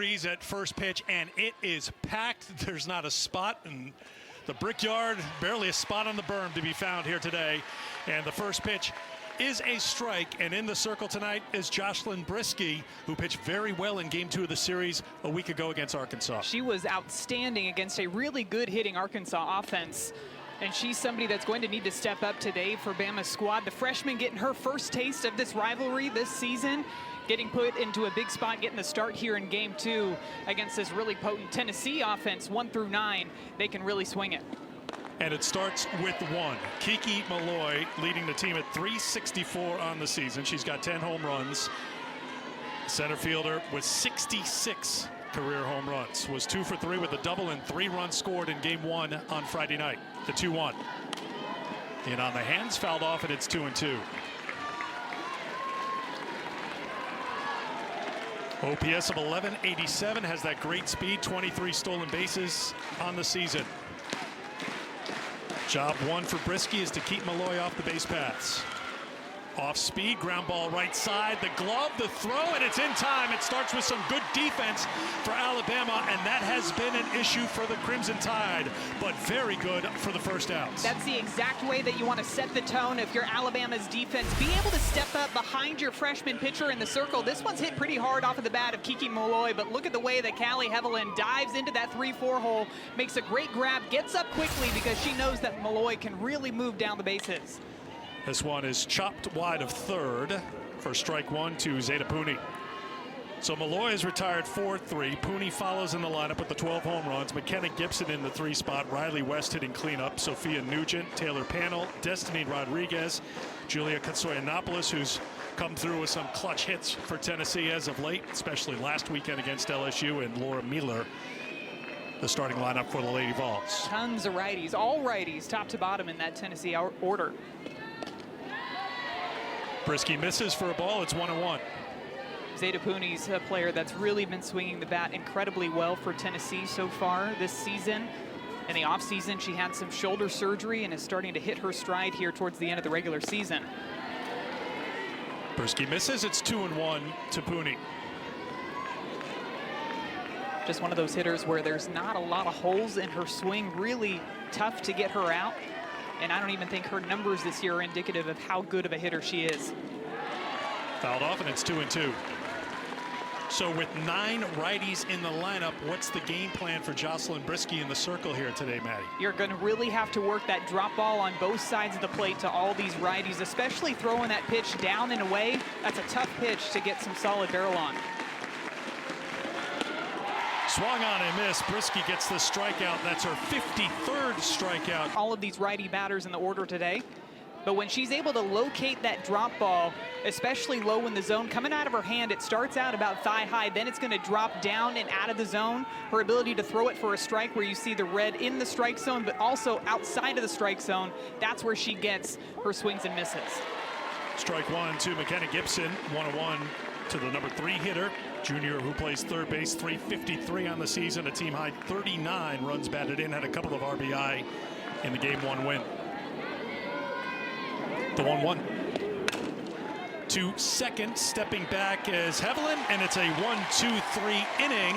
At first pitch, and it is packed. There's not a spot in the Brickyard, barely a spot on the berm to be found here today. And the first pitch is a strike, and in the circle tonight is Jocelyn Brisky, who pitched very well in Game 2 of the series a week ago against Arkansas. She was outstanding against a really good hitting Arkansas offense, and she's somebody that's going to need to step up today for Bama's squad. The freshman getting her first taste of this rivalry this season, getting put into a big spot, getting the start here in Game 2 against this really potent Tennessee offense, 1 through 9. They can really swing it. And it starts with one. Kiki Malloy leading the team at 364 on the season. She's got 10 home runs. Center fielder with 66 career home runs. Was 2 for 3 with a double and 3 runs scored in Game 1 on Friday night. The 2-1. And on the hands, fouled off, and it's 2-2. OPS of 1187, has that great speed, 23 stolen bases on the season. Job 1 for Brisky is to keep Malloy off the base paths. Off speed, ground ball right side, the glove, the throw, and it's in time. It starts with some good defense for Alabama, and that has been an issue for the Crimson Tide, but very good for the first outs. That's the exact way that you want to set the tone if you're Alabama's defense. Be able to step up behind your freshman pitcher in the circle. This one's hit pretty hard off of the bat of Kiki Malloy, but look at the way that Callie Hevelin dives into that 3-4 hole, makes a great grab, gets up quickly because she knows that Malloy can really move down the bases. This one is chopped wide of third for strike 1 to Zeta Pooney. So Malloy is retired 4-3. Pooney follows in the lineup with the 12 home runs. McKenna Gibson in the 3 spot. Riley West hitting cleanup. Sophia Nugent, Taylor Panel, Destiny Rodriguez, Julia Katsoyanopoulos, who's come through with some clutch hits for Tennessee as of late, especially last weekend against LSU, and Laura Mueller, the starting lineup for the Lady Vols. Tons of righties, all righties, top to bottom in that Tennessee order. Brisky misses for a ball. It's 1-1. Zeta Pooney's a player that's really been swinging the bat incredibly well for Tennessee so far this season. In the offseason, she had some shoulder surgery and is starting to hit her stride here towards the end of the regular season. Brisky misses. It's 2-1 to Pooney. Just one of those hitters where there's not a lot of holes in her swing. Really tough to get her out. And I don't even think her numbers this year are indicative of how good of a hitter she is. Fouled off, and it's 2-2. So with 9 righties in the lineup, what's the game plan for Jocelyn Brisky in the circle here today, Maddie? You're going to really have to work that drop ball on both sides of the plate to all these righties, especially throwing that pitch down and away. That's a tough pitch to get some solid barrel on. Swung on and missed. Brisky gets the strikeout. That's her 53rd strikeout. All of these righty batters in the order today. But when she's able to locate that drop ball, especially low in the zone, coming out of her hand, it starts out about thigh high, then it's going to drop down and out of the zone. Her ability to throw it for a strike where you see the red in the strike zone, but also outside of the strike zone, that's where she gets her swings and misses. Strike 1 to McKenna Gibson, 1-1 to the number 3 hitter, junior who plays third base, 353 on the season, a team high 39 runs batted in, had a couple of RBI in the Game 1 win. The 1-1. To second, stepping back is Hevelin, and it's a 1-2-3 inning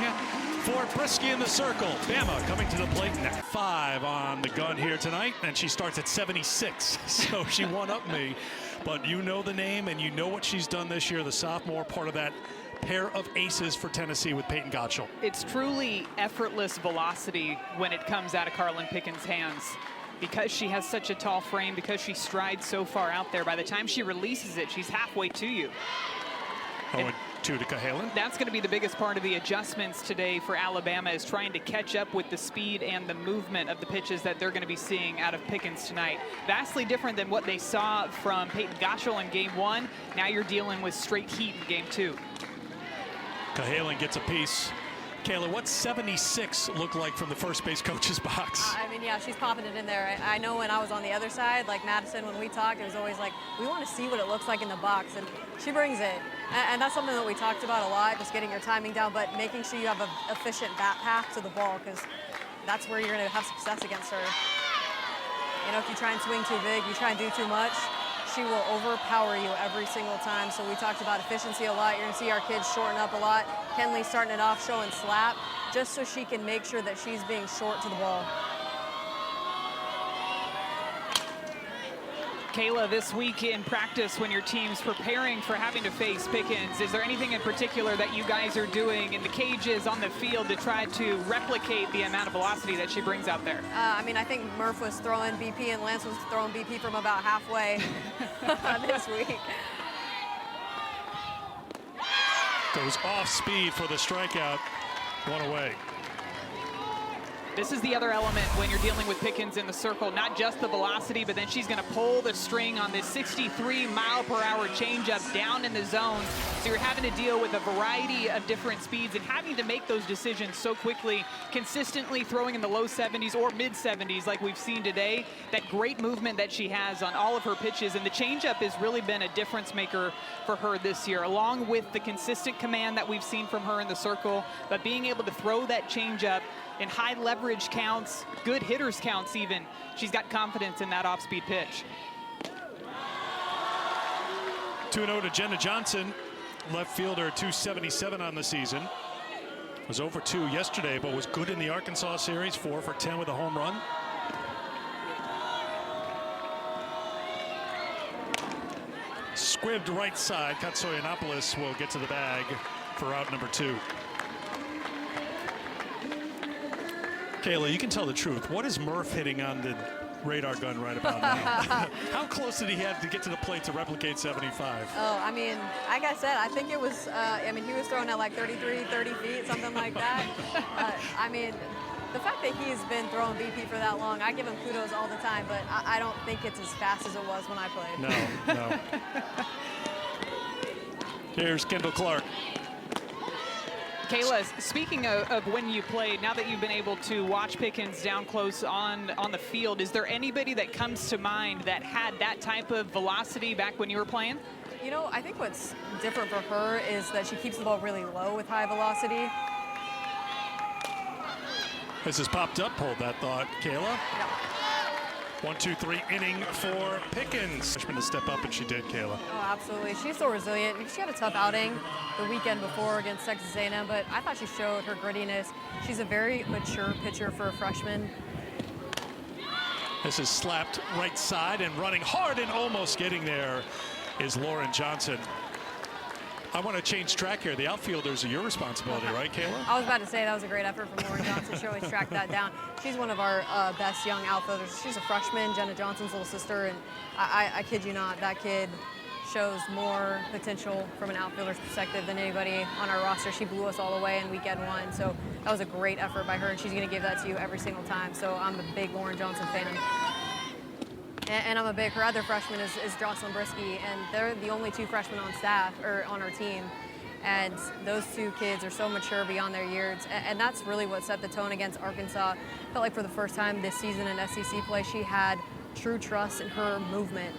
for Brisky in the circle. Bama coming to the plate now. 5 on the gun here tonight, and she starts at 76, so she won up me. But you know the name, and you know what she's done this year, the sophomore, part of that pair of aces for Tennessee with Peyton Gottschall. It's truly effortless velocity when it comes out of Carlin Pickens' hands. Because she has such a tall frame, because she strides so far out there, by the time she releases it, she's halfway to you. 0-2 to Cahalan. That's going to be the biggest part of the adjustments today for Alabama, is trying to catch up with the speed and the movement of the pitches that they're going to be seeing out of Pickens tonight. Vastly different than what they saw from Peyton Gottschall in Game 1. Now you're dealing with straight heat in Game 2. Cahalan gets a piece. Kayla, what's 76 look like from the first base coach's box? I mean, yeah, she's popping it in there. I know when I was on the other side, like Madison, when we talked, it was always like, we want to see what it looks like in the box, and she brings it. And that's something that we talked about a lot, just getting your timing down, but making sure you have an efficient bat path to the ball, because that's where you're going to have success against her. You know, if you try and swing too big, you try and do too much, she will overpower you every single time. So we talked about efficiency a lot. You're going to see our kids shorten up a lot. Kenley starting it off, showing slap, just so she can make sure that she's being short to the ball. Kayla, this week in practice when your team's preparing for having to face Pickens, is there anything in particular that you guys are doing in the cages, on the field, to try to replicate the amount of velocity that she brings out there? I mean, I think Murph was throwing BP and Lance was throwing BP from about halfway this week. Goes off speed for the strikeout. One away. This is the other element when you're dealing with Pickens in the circle, not just the velocity, but then she's going to pull the string on this 63-mile-per-hour changeup down in the zone. So you're having to deal with a variety of different speeds and having to make those decisions so quickly, consistently throwing in the low 70s or mid 70s like we've seen today. That great movement that she has on all of her pitches, and the changeup has really been a difference maker for her this year, along with the consistent command that we've seen from her in the circle, but being able to throw that changeup in high leverage counts, good hitters counts even. She's got confidence in that off-speed pitch. 2-0 to Jenna Johnson, left fielder, 277 on the season. Was over 2 yesterday, but was good in the Arkansas series, 4 for 10 with a home run. Squibbed right side. Katsoyanopoulos will get to the bag for out number 2. Kayla, you can tell the truth. What is Murph hitting on the radar gun right about now? How close did he have to get to the plate to replicate 75? Oh, I mean, like I said, I think it was, I mean, he was throwing at like 33, 30 feet, something like that. I mean, the fact that he's been throwing BP for that long, I give him kudos all the time, but I don't think it's as fast as it was when I played. No. Here's Kendall Clark. Kayla, speaking of when you played, now that you've been able to watch Pickens down close on the field, is there anybody that comes to mind that had that type of velocity back when you were playing? You know, I think what's different for her is that she keeps the ball really low with high velocity. This has popped up. Hold that thought, Kayla. Yeah. 1-2-3 inning for Pickens. Freshman to step up, and she did, Kayla. Oh, absolutely. She's so resilient. She had a tough outing the weekend before against Texas A&M, but I thought she showed her grittiness. She's a very mature pitcher for a freshman. This is slapped right side and running hard and almost getting there is Lauren Johnson. I want to change track here. The outfielders are your responsibility, right, Kayla? I was about to say that was a great effort from Lauren Johnson. She always tracked that down. She's one of our best young outfielders. She's a freshman, Jenna Johnson's little sister, and I kid you not, that kid shows more potential from an outfielder's perspective than anybody on our roster. She blew us all away in weekend 1, so that was a great effort by her, and she's going to give that to you every single time. So I'm a big Lauren Johnson fan. And I'm a big, her other freshman is Jocelyn Brisky, and they're the only 2 freshmen on staff, or on our team. And those 2 kids are so mature beyond their years. And that's really what set the tone against Arkansas. I felt like for the first time this season in SEC play, she had true trust in her movement.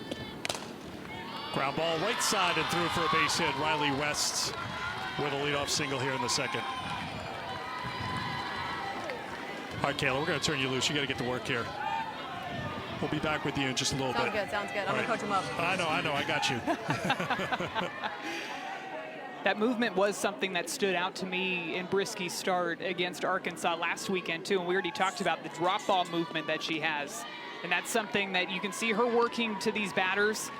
Ground ball right side and through for a base hit. Riley West with a leadoff single here in the second. All right, Kayla, we're going to turn you loose. You got to get to work here. We'll be back with you in just a little bit. Sounds good. I'm going to coach him up. I know, I got you. That movement was something that stood out to me in Brisky's start against Arkansas last weekend, too. And we already talked about the drop ball movement that she has. And that's something that you can see her working to these batters.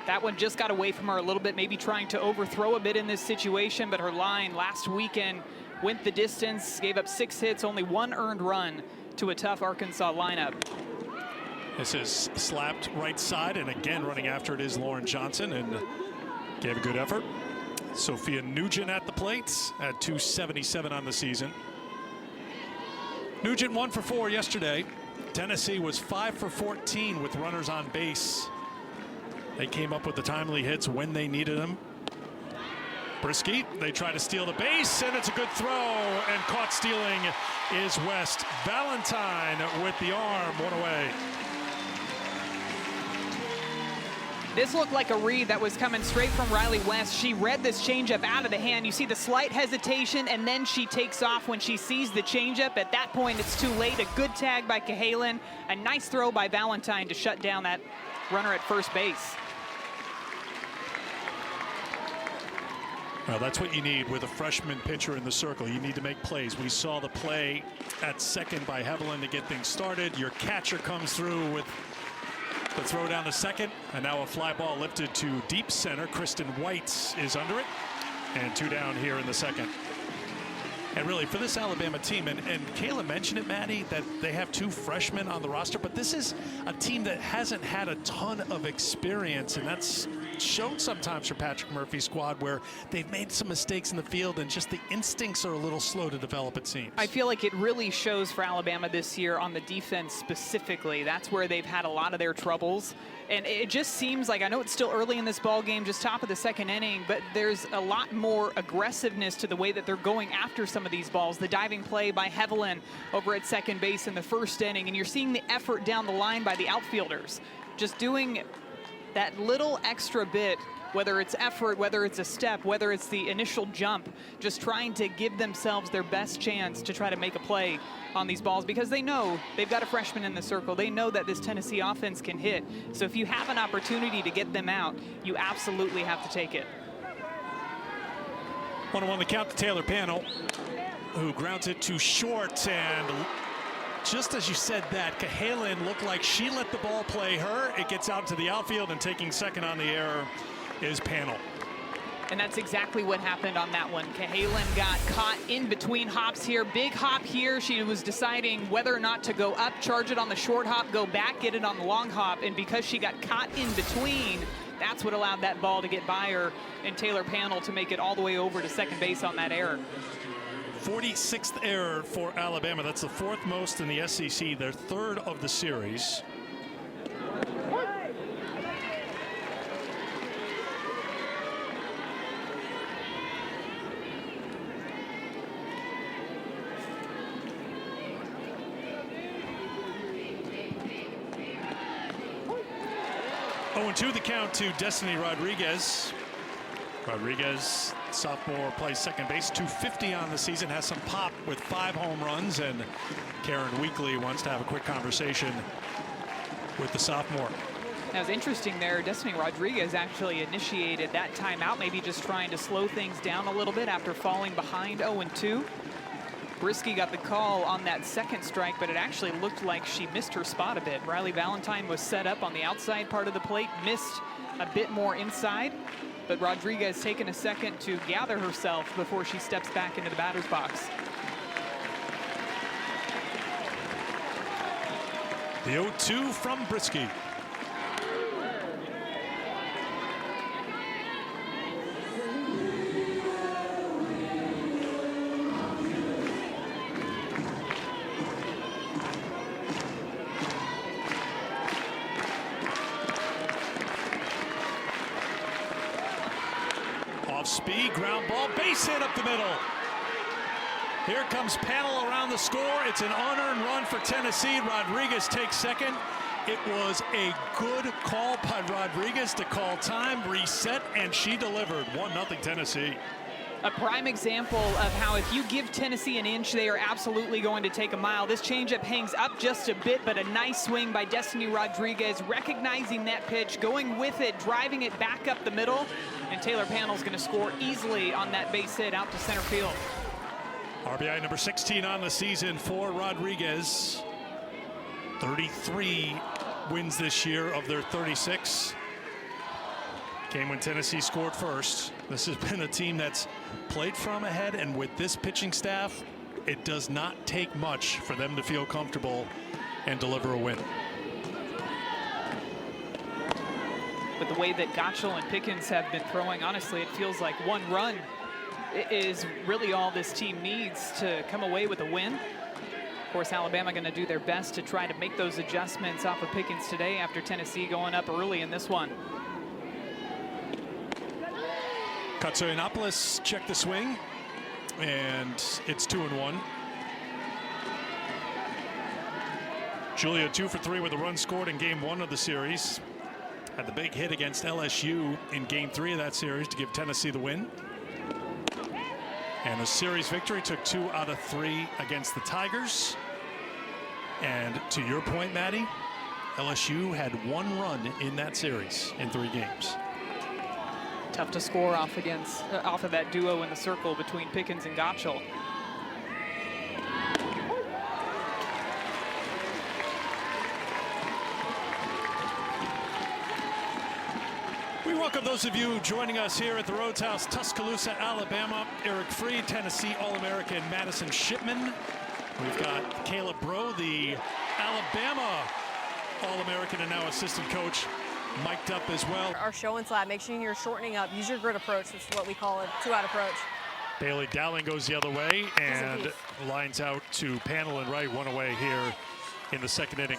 That one just got away from her a little bit, maybe trying to overthrow a bit in this situation. But her line last weekend went the distance, gave up 6 hits, only 1 earned run to a tough Arkansas lineup. This is slapped right side, and again running after it is Lauren Johnson, and gave a good effort. Sophia Nugent at the plates at 277 on the season. Nugent 1 for 4 yesterday. Tennessee was 5 for 14 with runners on base. They came up with the timely hits when they needed them. Brisky, they try to steal the base, and it's a good throw, and caught stealing is West. Valentine with the arm, 1 away. This looked like a read that was coming straight from Riley West. She read this changeup out of the hand. You see the slight hesitation, and then she takes off when she sees the changeup. At that point, it's too late. A good tag by Cahalan. A nice throw by Valentine to shut down that runner at first base. Well, that's what you need with a freshman pitcher in the circle. You need to make plays. We saw the play at second by Hevelin to get things started. Your catcher comes through with the throw down to second, and now a fly ball lifted to deep center. Kristen White is under it, and 2 down here in the second. And really, for this Alabama team, and Kayla mentioned it, Maddie, that they have 2 freshmen on the roster, but this is a team that hasn't had a ton of experience, and that's shown sometimes for Patrick Murphy's squad, where they've made some mistakes in the field and just the instincts are a little slow to develop, it seems. I feel like it really shows for Alabama this year on the defense specifically. That's where they've had a lot of their troubles. And it just seems like, I know it's still early in this ball game, just top of the second inning, but there's a lot more aggressiveness to the way that they're going after some of these balls. The diving play by Hevelin over at second base in the first inning, and you're seeing the effort down the line by the outfielders. Just doing that little extra bit, whether it's effort, whether it's a step, whether it's the initial jump, just trying to give themselves their best chance to try to make a play on these balls, because they know they've got a freshman in the circle. They know that this Tennessee offense can hit. So if you have an opportunity to get them out, you absolutely have to take it. 1-1 the count to Taylor Panel, who grounds it to short, and just as you said that, Cahalan looked like she let the ball play her. It gets out to the outfield, and taking second on the error is Panel. And that's exactly what happened on that one. Cahalan got caught in between hops here. Big hop here. She was deciding whether or not to go up, charge it on the short hop, go back, get it on the long hop. And because she got caught in between, that's what allowed that ball to get by her and Taylor Panel to make it all the way over to second base on that error. 46th error for Alabama. That's the 4th most in the SEC, their 3rd of the series. Oh, and 2 the count to Destiny Rodriguez. Rodriguez, sophomore, plays second base, 250 on the season, has some pop with 5 home runs, and Karen Weekly wants to have a quick conversation with the sophomore. That was interesting there. Destiny Rodriguez actually initiated that timeout, maybe just trying to slow things down a little bit after falling behind 0-2. Brisky got the call on that second strike, but it actually looked like she missed her spot a bit. Riley Valentine was set up on the outside part of the plate, missed a bit more inside, but Rodriguez taking a second to gather herself before she steps back into the batter's box. The 0-2 from Brisky. Speed, ground ball, base hit up the middle. Here comes Panel around the score. It's an unearned run for Tennessee. Rodriguez takes second. It was a good call by Rodriguez to call time, reset, and she delivered. 1-0 Tennessee. A prime example of how if you give Tennessee an inch, they are absolutely going to take a mile. This changeup hangs up just a bit, but a nice swing by Destiny Rodriguez, recognizing that pitch, going with it, driving it back up the middle, and Taylor Panel's going to score easily on that base hit out to center field. RBI number 16 on the season for Rodriguez. 33 wins this year of their 36. Came when Tennessee scored first. This has been a team that's played from ahead, and with this pitching staff, it does not take much for them to feel comfortable and deliver a win. With the way that Gottschall and Pickens have been throwing, honestly, it feels like one run is really all this team needs to come away with a win. Of course, Alabama going to do their best to try to make those adjustments off of Pickens today after Tennessee going up early in this one. Katsoyanopoulos checked the swing, and it's 2-1. Julia 2 for 3 with a run scored in game 1 of the series. Had the big hit against LSU in game 3 of that series to give Tennessee the win. And a series victory, took 2 out of 3 against the Tigers. And to your point, Maddie, LSU had 1 run in that series in 3 games. tough to score off of that duo in the circle between Pickens and Gottschall. We welcome those of you joining us here at the Rhodes House, Tuscaloosa, Alabama. Eric Freed, Tennessee All-American Madison Shipman. We've got Caleb Breaux, the Alabama All-American and now assistant coach, mic'd up as well. Our show and slap, make sure you're shortening up. Use your grid approach, which is what we call a two-out approach. Bailey Dowling goes the other way and lines out to Panel and right, one away here in the second inning.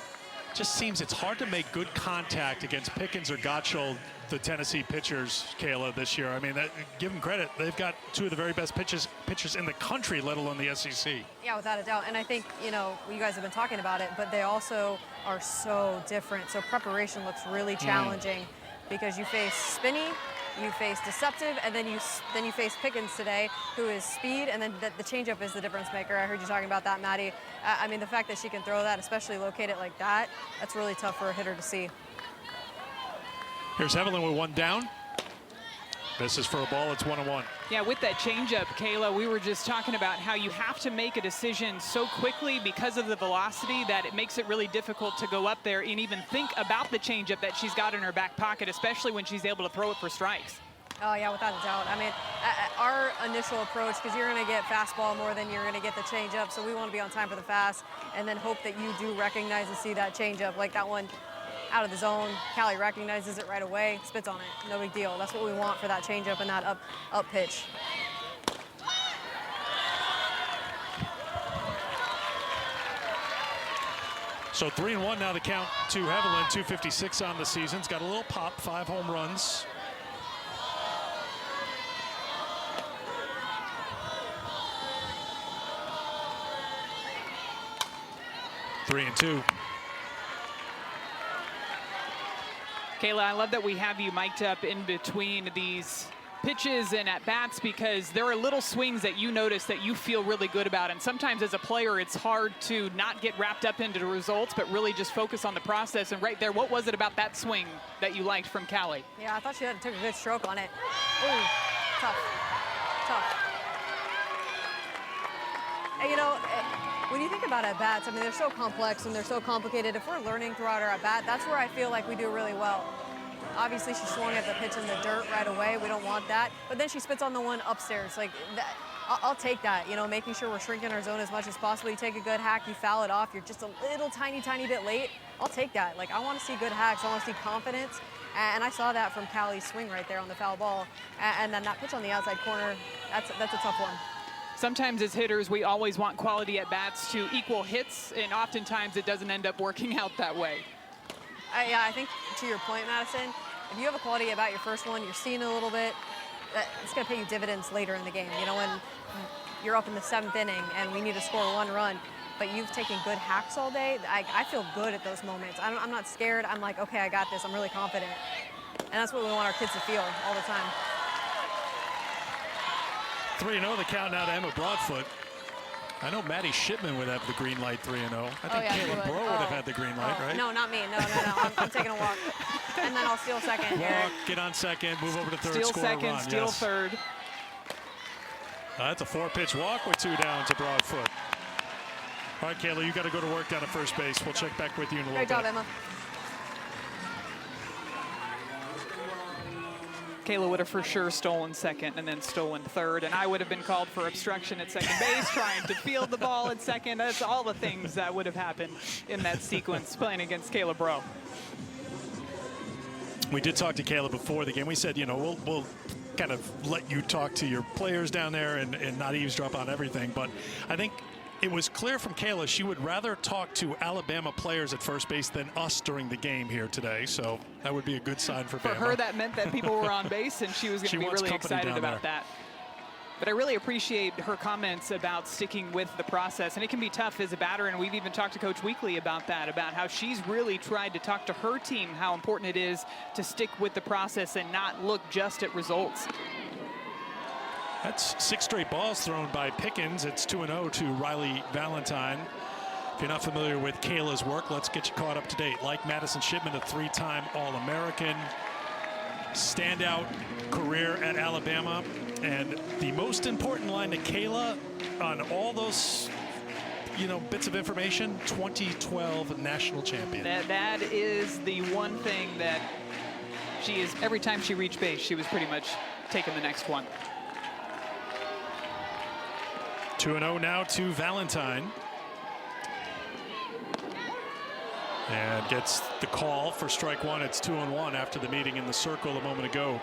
Just seems it's hard to make good contact against Pickens or Gottschall, the Tennessee pitchers, Kayla, this year. I mean, give them credit. They've got two of the very best pitchers in the country, let alone the SEC. Yeah, without a doubt. And I think, you know, you guys have been talking about it, but they also are so different. So preparation looks really challenging because you face Spinney, you face Deceptive, and then you face Pickens today, who is speed, and then the changeup is the difference maker. I heard you talking about that, Maddie. I mean, the fact that she can throw that, especially locate it like that, that's really tough for a hitter to see. Here's Evelyn with one down. This is for a ball. It's 1-1. Yeah, with that changeup, Kayla, we were just talking about how you have to make a decision so quickly because of the velocity that it makes it really difficult to go up there and even think about the changeup that she's got in her back pocket, especially when she's able to throw it for strikes. Oh, yeah, without a doubt. I mean, our initial approach, because you're going to get fastball more than you're going to get the changeup, so we want to be on time for the fast and then hope that you do recognize and see that changeup. Like that one out of the zone, Callie recognizes it right away, spits on it, no big deal. That's what we want for that changeup and that up pitch. So 3-1 now the count to Evelyn, 256 on the season. It's got a little pop, 5 home runs. Three and two. Kayla, I love that we have you mic'd up in between these pitches and at-bats because there are little swings that you notice that you feel really good about. And sometimes as a player, it's hard to not get wrapped up into the results, but really just focus on the process. And right there, what was it about that swing that you liked from Callie? Yeah, I thought she took a good stroke on it. Ooh, tough. And, you know, when you think about at-bats, I mean, they're so complex and they're so complicated. If we're learning throughout our at-bat, that's where I feel like we do really well. Obviously, she swung at the pitch in the dirt right away. We don't want that. But then she spits on the one upstairs. Like, that, I'll take that, you know, making sure we're shrinking our zone as much as possible. You take a good hack, you foul it off. You're just a little tiny bit late. I'll take that. Like, I want to see good hacks. I want to see confidence. And I saw that from Callie's swing right there on the foul ball. And then that pitch on the outside corner, that's a tough one. Sometimes as hitters, we always want quality at-bats to equal hits, and oftentimes it doesn't end up working out that way. Yeah, I think to your point, Madison, if you have a quality at-bat your first one, you're seeing a little bit, it's going to pay you dividends later in the game. You know, when you're up in the 7th inning and we need to score 1 run, but you've taken good hacks all day, I feel good at those moments. I'm not scared. I'm like, okay, I got this. I'm really confident. And that's what we want our kids to feel all the time. 3-0 the count now to Emma Broadfoot. I know Maddie Shipman would have the green light 3-0. I think Caleb Breaux would have had the green light, right? No, not me. No. I'm taking a walk. And then I'll steal second. Walk, get on second, move over to third, steal score second, a run. steal third. That's a 4-pitch walk with 2 down to Broadfoot. All right, Kayla, you got to go to work down at first base. We'll check back with you in a little bit. Great job, Emma. Kayla would have for sure stolen second and then stolen third, and I would have been called for obstruction at second base, trying to field the ball at second. That's all the things that would have happened in that sequence playing against Caleb Breaux. We did talk to Kayla before the game. We said, you know, we'll kind of let you talk to your players down there and not eavesdrop on everything. But I think it was clear from Kayla she would rather talk to Alabama players at first base than us during the game here today. So that would be a good sign for Bama. For her, that meant that people were on base, and she was going to be really excited about that. But I really appreciate her comments about sticking with the process. And it can be tough as a batter, and we've even talked to Coach Weekly about that, about how she's really tried to talk to her team how important it is to stick with the process and not look just at results. That's 6 straight balls thrown by Pickens. It's 2-0 to Riley Valentine. If you're not familiar with Kayla's work, let's get you caught up to date. Like Madison Shipman, a 3-time All-American. standout career at Alabama. And the most important line to Kayla on all those, bits of information, 2012 national champion. That is the one thing that she is, every time she reached base, she was pretty much taking the next one. 2-0 now to Valentine. And gets the call for strike one. It's 2-1 after the meeting in the circle a moment ago.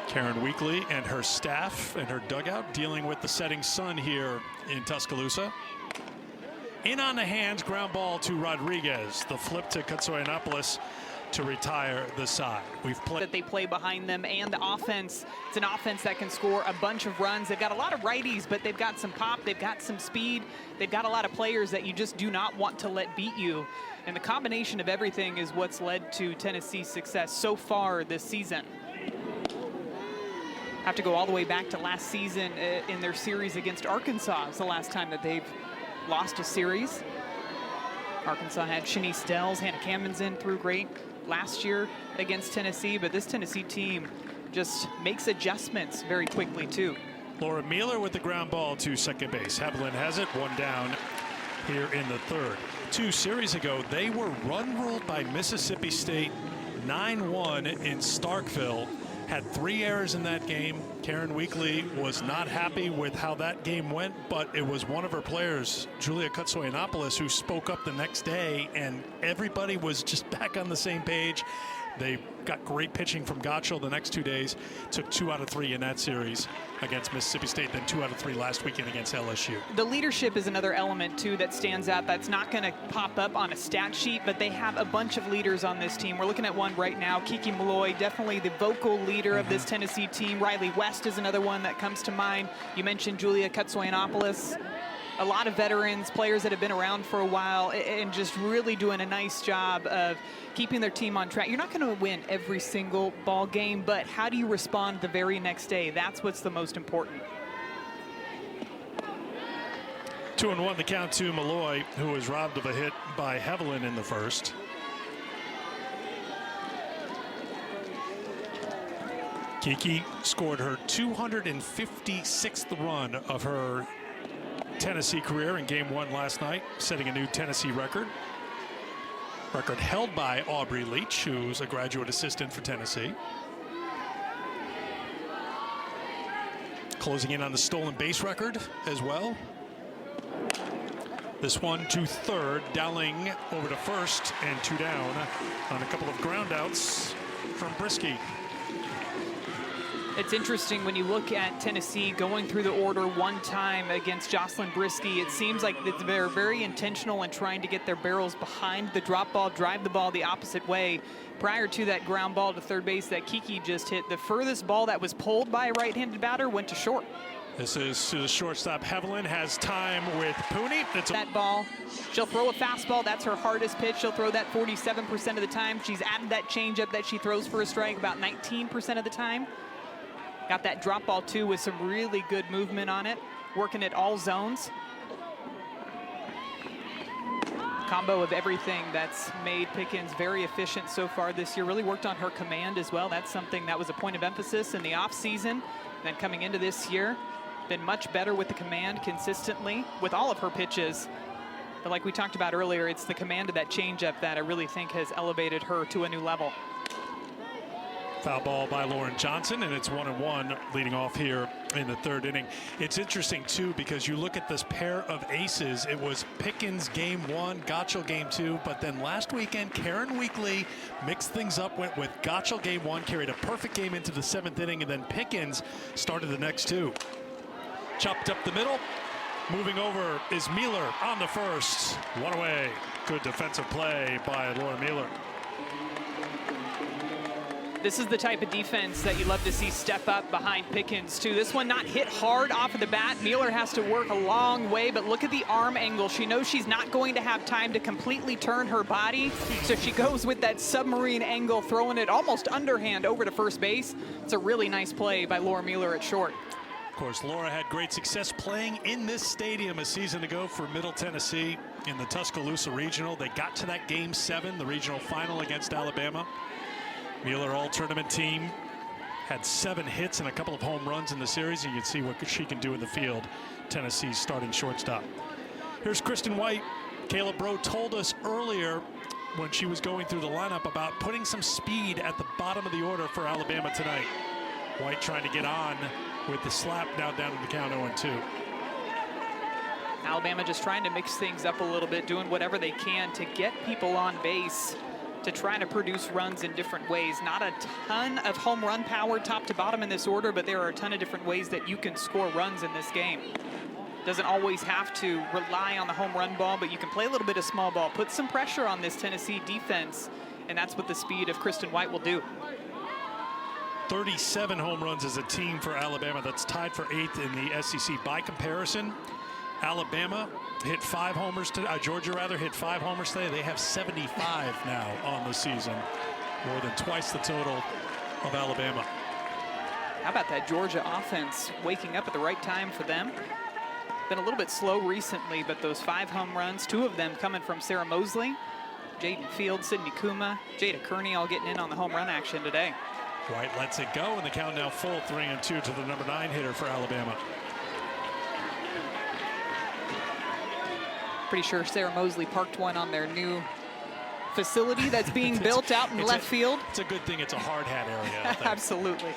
Karen Weekly and her staff and her dugout dealing with the setting sun here in Tuscaloosa. In on the hands, ground ball to Rodriguez. The flip to Katsoyanopoulos to retire the side. We've played that they play behind them, and the offense, it's an offense that can score a bunch of runs. They've got a lot of righties, but they've got some pop, they've got some speed, they've got a lot of players that you just do not want to let beat you. And the combination of everything is what's led to Tennessee's success so far this season. Have to go all the way back to last season in their series against Arkansas. It's the last time that they've lost a series. Arkansas had Shanice Dells, Hannah Camdenson threw great last year against Tennessee, but this Tennessee team just makes adjustments very quickly too. Laura Mueller with the ground ball to second base. Haviland has it, one down here in the third. 2 series ago, they were run ruled by Mississippi State 9-1 in Starkville. Had 3 errors in that game. Karen Weekly was not happy with how that game went, but it was one of her players, Julia Katsoyanopoulos, who spoke up the next day, and everybody was just back on the same page. They got great pitching from Gottschall the next 2 days. Took 2 out of 3 in that series against Mississippi State, then 2 out of 3 last weekend against LSU. The leadership is another element too that stands out. That's not going to pop up on a stat sheet, but they have a bunch of leaders on this team. We're looking at one right now, Kiki Malloy, definitely the vocal leader of this Tennessee team. Riley West is another one that comes to mind. You mentioned Julia Katsoyanopoulos. A lot of veterans, players that have been around for a while, and just really doing a nice job of keeping their team on track. You're not going to win every single ball game, but how do you respond the very next day? That's what's the most important. 2-1 the count to Malloy, who was robbed of a hit by Haviland in the first. Kiki scored her 256th run of her Tennessee career in game 1 last night, setting a new Tennessee record. Record held by Aubrey Leach, who's a graduate assistant for Tennessee. Closing in on the stolen base record as well. This one to third, Dowling over to first, and 2 down on a couple of ground outs from Brisky. It's interesting when you look at Tennessee going through the order one time against Jocelyn Brisky. It seems like they're very intentional in trying to get their barrels behind the drop ball, drive the ball the opposite way. Prior to that ground ball to third base that Kiki just hit, the furthest ball that was pulled by a right-handed batter went to short. This is to the shortstop. Haviland has time with Pooney. That ball, she'll throw a fastball. That's her hardest pitch. She'll throw that 47% of the time. She's added that changeup that she throws for a strike about 19% of the time. Got that drop ball too with some really good movement on it, working at all zones. Combo of everything that's made Pickens very efficient so far this year. Really worked on her command as well. That's something that was a point of emphasis in the offseason. Then coming into this year, been much better with the command consistently with all of her pitches. But like we talked about earlier, it's the command of that changeup that I really think has elevated her to a new level. Foul ball by Lauren Johnson, and it's 1-1 leading off here in the third inning. It's interesting too because you look at this pair of aces. It was Pickens game 1, Gottschall game 2, but then last weekend Karen Weekly mixed things up, went with Gottschall game 1, carried a perfect game into the 7th inning, and then Pickens started the next 2. Chopped up the middle. Moving over is Mueller on the first. One away. Good defensive play by Laura Mueller. This is the type of defense that you love to see step up behind Pickens too. This one not hit hard off of the bat. Mueller has to work a long way, but look at the arm angle. She knows she's not going to have time to completely turn her body, so she goes with that submarine angle, throwing it almost underhand over to first base. It's a really nice play by Laura Mueller at short. Of course, Laura had great success playing in this stadium a season ago for Middle Tennessee in the Tuscaloosa Regional. They got to that Game 7, the regional final against Alabama. Mueller all-tournament team. Had 7 hits and a couple of home runs in the series. You can see what she can do in the field. Tennessee's starting shortstop. Here's Kristen White. Caleb Bro told us earlier when she was going through the lineup about putting some speed at the bottom of the order for Alabama tonight. White trying to get on with the slap now down to the count 0-2. Alabama just trying to mix things up a little bit, doing whatever they can to get people on base, to try to produce runs in different ways. Not a ton of home run power top to bottom in this order, but there are a ton of different ways that you can score runs in this game. Doesn't always have to rely on the home run ball, but you can play a little bit of small ball, put some pressure on this Tennessee defense, and that's what the speed of Kristen White will do. 37 home runs as a team for Alabama. That's tied for 8th in the SEC. By comparison, Alabama hit 5 homers today. Georgia rather hit 5 homers today. They have 75 now on the season, more than twice the total of Alabama. How about that Georgia offense waking up at the right time for them? Been a little bit slow recently, but those 5 home runs, 2 of them coming from Sarah Mosley, Jaden Field, Sydney Kuma, Jada Kearney all getting in on the home run action today. White lets it go, and the count now full 3-2 to the number 9 hitter for Alabama. Pretty sure Sarah Mosley parked one on their new facility that's being built out in left field. It's a good thing it's a hard hat area. Absolutely.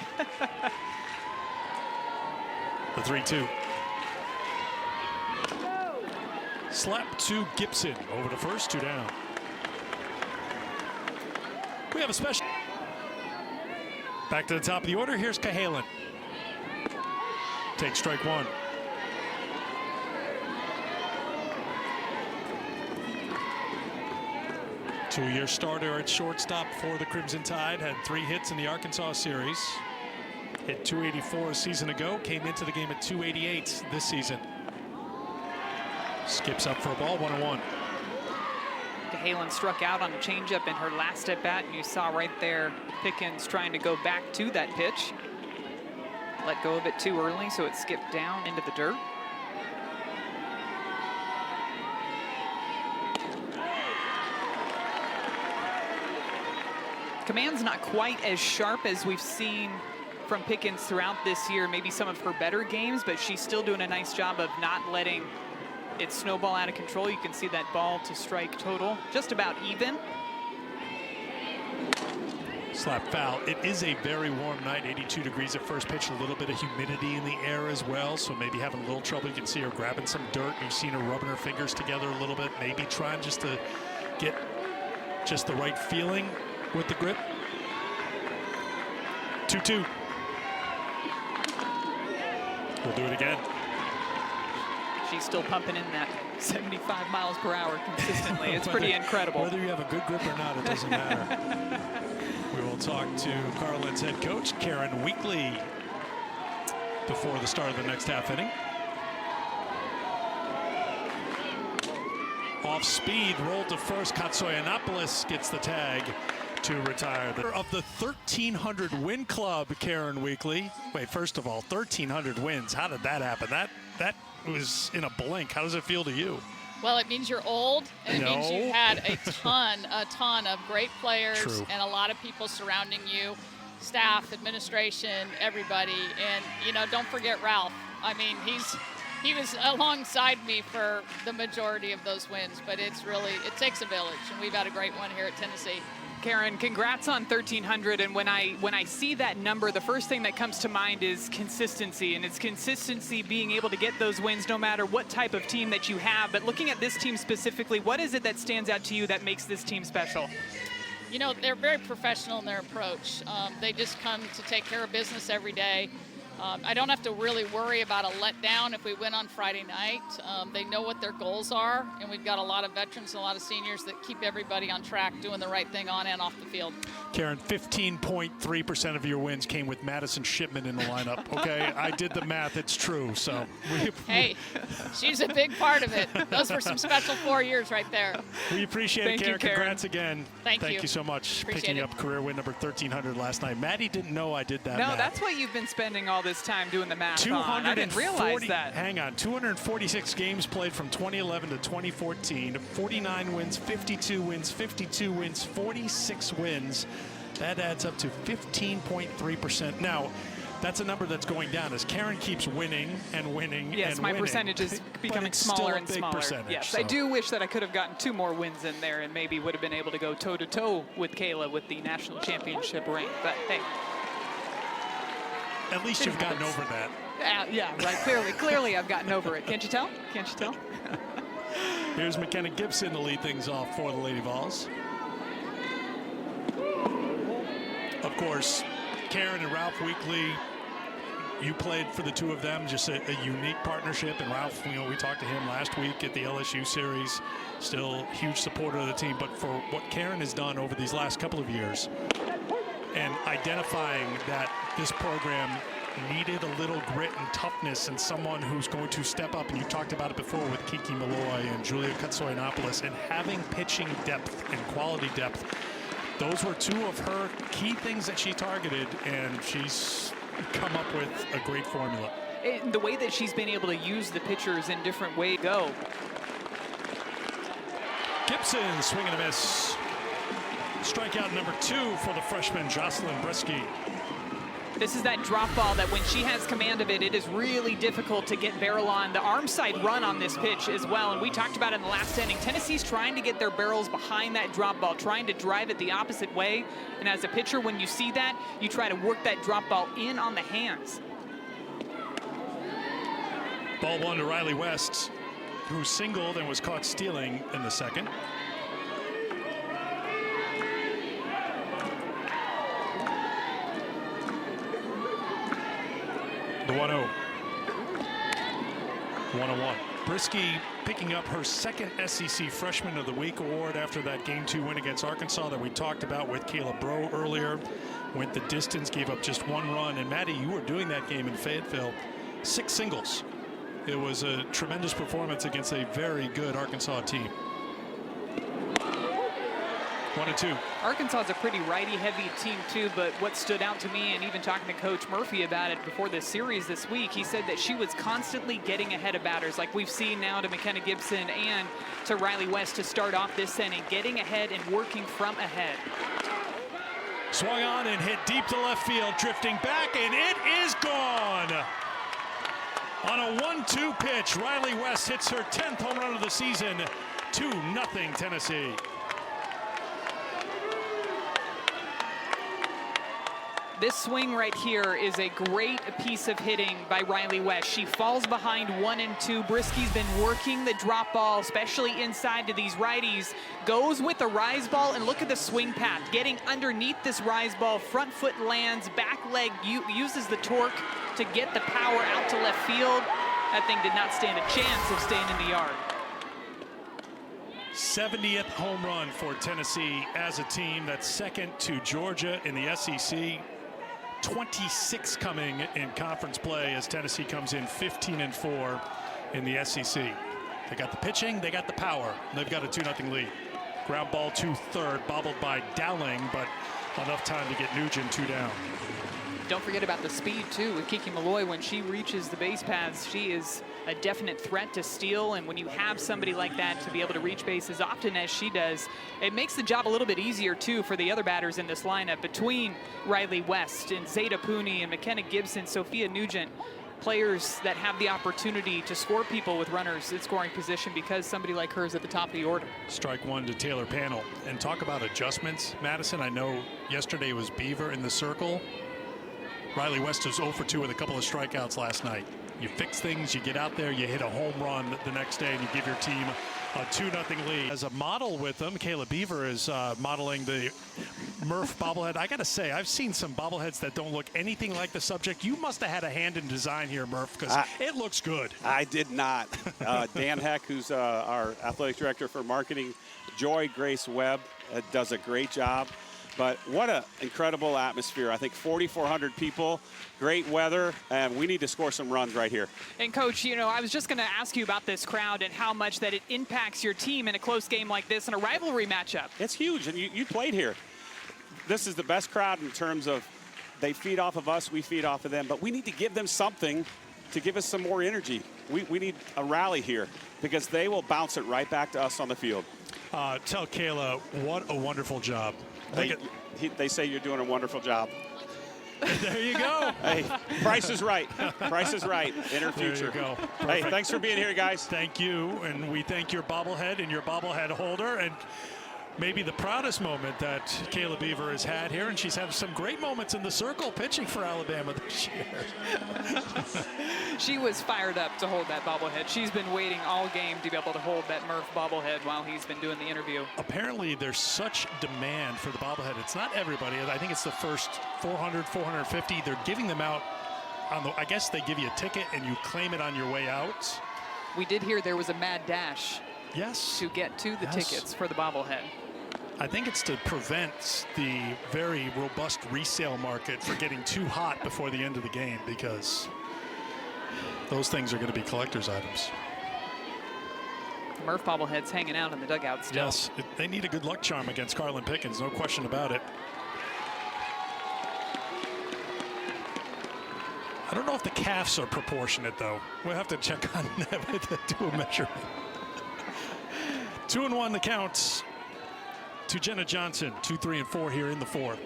The 3-2. Slap to Gibson. Over to first, 2 down. We have a special. Back to the top of the order. Here's Cahalan. Take strike 1. Two-year starter at shortstop for the Crimson Tide. Had 3 hits in the Arkansas series. Hit .284 a season ago. Came into the game at .288 this season. Skips up for a ball, 1-1. Cahalan struck out on a changeup in her last at bat, and you saw right there Pickens trying to go back to that pitch. Let go of it too early, so it skipped down into the dirt. Command's not quite as sharp as we've seen from Pickens throughout this year, maybe some of her better games, but she's still doing a nice job of not letting it snowball out of control. You can see that ball to strike total just about even. Slap foul. It is a very warm night, 82 degrees at first pitch, a little bit of humidity in the air as well, so maybe having a little trouble. You can see her grabbing some dirt. You've seen her rubbing her fingers together a little bit, maybe trying just to get just the right feeling with the grip. 2-2. We'll do it again. She's still pumping in that 75 miles per hour consistently. It's pretty incredible. Whether you have a good grip or not, it doesn't matter. We will talk to Carlin's head coach, Karen Weekly, before the start of the next half inning. Off speed, rolled to first. Katsoyanopoulos gets the tag to retire. Of the 1,300 win club, Karen Weekly. Wait, first of all, 1,300 wins. How did that happen? That was in a blink. How does it feel to you? Well, it means you're old, and it means you've had a ton of great players. True. And a lot of people surrounding you, staff, administration, everybody. And, you know, don't forget Ralph. I mean, he was alongside me for the majority of those wins, but it takes a village, and we've had a great one here at Tennessee. Karen, congrats on 1,300, and when I see that number, the first thing that comes to mind is consistency, and it's consistency being able to get those wins no matter what type of team that you have. But looking at this team specifically, what is it that stands out to you that makes this team special? You know, they're very professional in their approach. They just come to take care of business every day. I don't have to really worry about a letdown if we win on Friday night. They know what their goals are, and we've got a lot of veterans and a lot of seniors that keep everybody on track, doing the right thing on and off the field. Karen, 15.3% of your wins came with Madison Shipman in the lineup. Okay, I did the math. It's true. So hey, she's a big part of it. Those were some special 4 years right there. We appreciate it, Karen. Congrats again. Thank you. Thank you so much. Appreciate Picking it. up career win number 1,300 last night. Maddie didn't know I did that. No, math. that's what you've been spending all this this time doing the math on. I didn't realize that. Hang on, 246 games played from 2011 to 2014. 49 wins, 52 wins, 52 wins, 46 wins. That adds up to 15.3%. Now, that's a number that's going down as Karen keeps winning and winning. Yes, and my winning. percentage is becoming smaller and smaller. Yes, so. I do wish that I could have gotten 2 more wins in there and maybe would have been able to go toe-to-toe with Kayla with the national championship ring. But hey. At least you've gotten over that. Yeah, right. Clearly I've gotten over it. Can't you tell? Can't you tell? Here's McKenna Gibson to lead things off for the Lady Vols. Of course, Karen and Ralph Weekly, you played for the two of them, just a unique partnership. And Ralph, you know, we talked to him last week at the LSU series, still huge supporter of the team. But for what Karen has done over these last couple of years and identifying that this program needed a little grit and toughness and someone who's going to step up, and you talked about it before with Kiki Malloy and Julia Katsoyanopoulos, and having pitching depth and quality depth. Those were 2 of her key things that she targeted, and she's come up with a great formula. And the way that she's been able to use the pitchers in different ways. Go. Gibson, swing and a miss. Strikeout number 2 for the freshman Jocelyn Brisky. This is that drop ball that when she has command of it, it is really difficult to get barrel on. The arm side run on this pitch as well, and we talked about it in the last inning. Tennessee's trying to get their barrels behind that drop ball, trying to drive it the opposite way. And as a pitcher, when you see that, you try to work that drop ball in on the hands. Ball 1 to Riley West, who singled and was caught stealing in the second. The 1-0. 1-1. Brisky picking up her second SEC Freshman of the Week award after that Game 2 win against Arkansas that we talked about with Kayla Bro earlier. Went the distance, gave up just 1 run. And Maddie, you were doing that game in Fayetteville. 6 singles. It was a tremendous performance against a very good Arkansas team. 1-2. Arkansas is a pretty righty-heavy team, too, but what stood out to me, and even talking to Coach Murphy about it before this series this week, he said that she was constantly getting ahead of batters, like we've seen now to McKenna Gibson and to Riley West to start off this inning, getting ahead and working from ahead. Swung on and hit deep to left field, drifting back, and it is gone. On a 1-2 pitch, Riley West hits her 10th home run of the season. 2-0 Tennessee. This swing right here is a great piece of hitting by Riley West. She falls behind 1 and 2. Brisky's been working the drop ball, especially inside to these righties. Goes with the rise ball, and look at the swing path. Getting underneath this rise ball, front foot lands, back leg uses the torque to get the power out to left field. That thing did not stand a chance of staying in the yard. 70th home run for Tennessee as a team. That's second to Georgia in the SEC. 26 coming in conference play as Tennessee comes in 15-4 in the SEC. They got the pitching, they got the power. They've got a 2-0 lead. Ground ball to third, bobbled by Dowling, but enough time to get Nugent 2 down. Don't forget about the speed, too, with Kiki Malloy. When she reaches the base paths, she is a definite threat to steal. And when you have somebody like that to be able to reach base as often as she does, it makes the job a little bit easier, too, for the other batters in this lineup. Between Riley West and Zeta Pooney and McKenna Gibson, Sophia Nugent, players that have the opportunity to score people with runners in scoring position because somebody like her is at the top of the order. Strike 1 to Taylor Panel. And talk about adjustments, Madison. I know yesterday was Beaver in the circle. Riley West is 0 for 2 with a couple of strikeouts last night. You fix things, you get out there, you hit a home run the next day, and you give your team a 2-0 lead. As a model with them, Kayla Beaver is modeling the Murph bobblehead. I got to say, I've seen some bobbleheads that don't look anything like the subject. You must have had a hand in design here, Murph, because it looks good. I did not. Dan Heck, who's our athletic director for marketing, Joy Grace Webb, does a great job. But what an incredible atmosphere. I think 4,400 people, great weather, and we need to score some runs right here. And, Coach, you know, I was just going to ask you about this crowd and how much that it impacts your team in a close game like this in a rivalry matchup. It's huge, and you played here. This is the best crowd in terms of They feed off of us, we feed off of them, but we need to give them something to give us some more energy. We need a rally here because they will bounce it right back to us on the field. Tell Kayla, what a wonderful job. They say you're doing a wonderful job. There you go. Hey, Price is right. Price is right in her future. There you go. Hey, thanks for being here, guys. Thank you, and we thank your bobblehead and your bobblehead holder, and maybe the proudest moment that Kayla Beaver has had here, and she's had some great moments in the circle pitching for Alabama this year. She was fired up to hold that bobblehead. She's been waiting all game to be able to hold that Murph bobblehead while he's been doing the interview. Apparently, there's such demand for the bobblehead. It's not everybody. I think it's the first 400, 450. They're giving them out on the, I guess they give you a ticket and you claim it on your way out. We did hear there was a mad dash Yes. to get to the tickets for the bobblehead. I think it's to prevent the very robust resale market for getting too hot before the end of the game, because those things are going to be collector's items. Murph bobblehead's hanging out in the dugout still. Yes, they need a good luck charm against Carlin Pickens, no question about it. I don't know if the calves are proportionate, though. We'll have to check on that, do a measurement. 2-1 the count to Jenna Johnson. 2, 3, and 4 here in the fourth.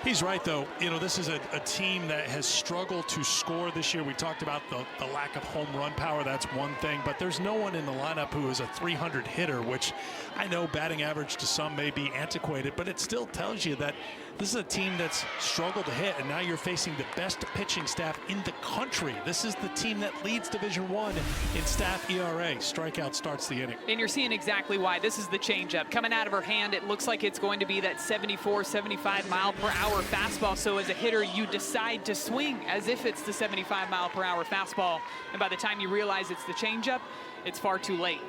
He's right, though. You know, this is a team that has struggled to score this year. We talked about the lack of home run power. That's one thing. But there's no one in the lineup who is a 300 hitter, which I know batting average to some may be antiquated, but it still tells you that this is a team that's struggled to hit, and now you're facing the best pitching staff in the country. This is the team that leads Division I in staff ERA. Strikeout starts the inning. And you're seeing exactly why. This is the changeup. Coming out of her hand, it looks like it's going to be that 74, 75 mile per hour fastball. So as a hitter, you decide to swing as if it's the 75 mile per hour fastball. And by the time you realize it's the changeup, it's far too late.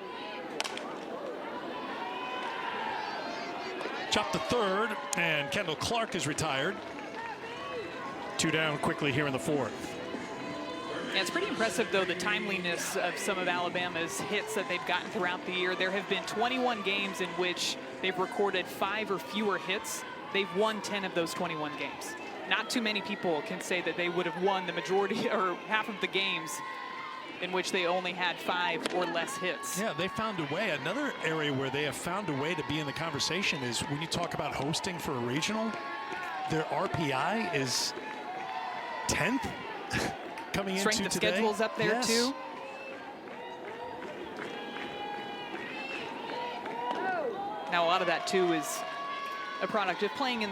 Chop to third, and Kendall Clark is retired. 2 down quickly here in the fourth. Yeah, it's pretty impressive, though, the timeliness of some of Alabama's hits that they've gotten throughout the year. There have been 21 games in which they've recorded 5 or fewer hits. They've won 10 of those 21 games. Not too many people can say that they would have won the majority or half of the games in which they only had 5 or less hits. Yeah, they found a way. Another area where they have found a way to be in the conversation is when you talk about hosting for a regional, their RPI is 10th coming into today. Strength of schedule's up there, yes. too. Now, a lot of that, too, is a product of playing in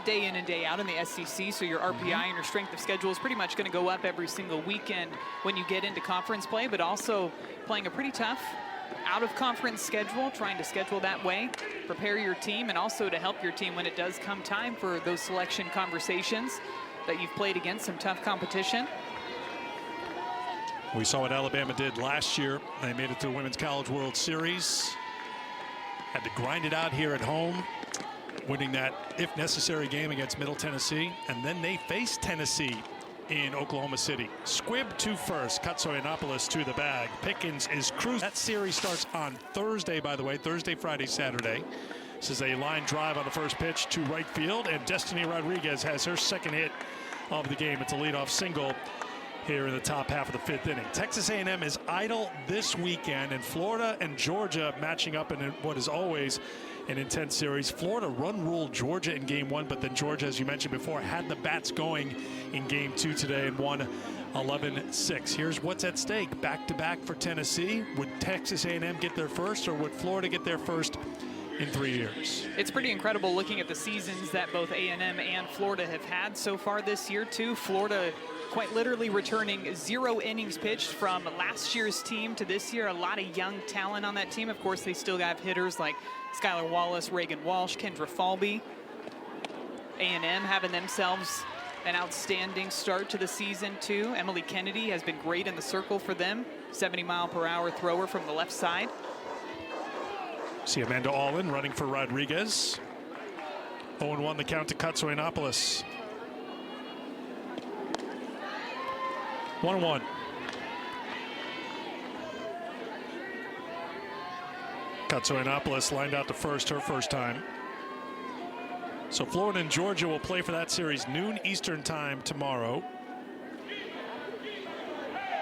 and day out in the SEC, so your RPI and your strength of schedule is pretty much going to go up every single weekend when you get into conference play, but also playing a pretty tough out-of-conference schedule, trying to schedule that way, prepare your team, and also to help your team when it does come time for those selection conversations that you've played against some tough competition. We saw what Alabama did last year. They made it to the Women's College World Series. Had to grind it out here at home, winning that, if necessary, game against Middle Tennessee. And then they faced Tennessee in Oklahoma City. Squibb to first, Katsoyanopoulos to the bag. Pickens is cruising. That series starts on Thursday, by the way, Thursday, Friday, Saturday. This is a line drive on the first pitch to right field, and Destiny Rodriguez has her second hit of the game. It's a leadoff single here in the top half of the 5th inning. Texas A&M is idle this weekend, and Florida and Georgia matching up in what is always an intense series. Florida run-ruled Georgia in Game 1, but then Georgia, as you mentioned before, had the bats going in Game 2 today and won 11-6. Here's what's at stake. Back-to-back for Tennessee. Would Texas A&M get their first, or would Florida get their first in 3 years? It's pretty incredible looking at the seasons that both A&M and Florida have had so far this year, too. Florida quite literally returning 0 innings pitched from last year's team to this year. A lot of young talent on that team. Of course, they still have hitters like Skylar Wallace, Reagan Walsh, Kendra Falby. A&M having themselves an outstanding start to the season, too. Emily Kennedy has been great in the circle for them. 70-mile-per-hour thrower from the left side. See Amanda Allen running for Rodriguez. 0-1 the count to Katsoyanopoulos. 1-1. Katsoyanopoulos lined out to first her first time. So Florida and Georgia will play for that series noon Eastern time tomorrow.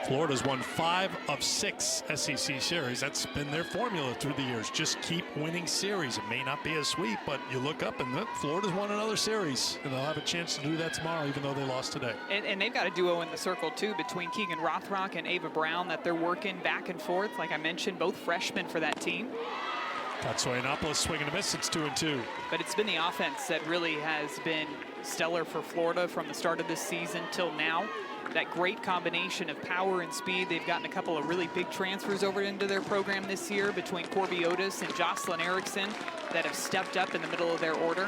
Florida's won 5 of 6 SEC series. That's been their formula through the years. Just keep winning series. It may not be a sweep, but you look up and Florida's won another series, and they'll have a chance to do that tomorrow, even though they lost today. And they've got a duo in the circle, too, between Keegan Rothrock and Ava Brown that they're working back and forth. Like I mentioned, both freshmen for that team. Katsoyanopoulos swing and a miss. It's 2-2. But it's been the offense that really has been stellar for Florida from the start of this season till now. That great combination of power and speed. They've gotten a couple of really big transfers over into their program this year between Corby Otis and Jocelyn Erickson that have stepped up in the middle of their order.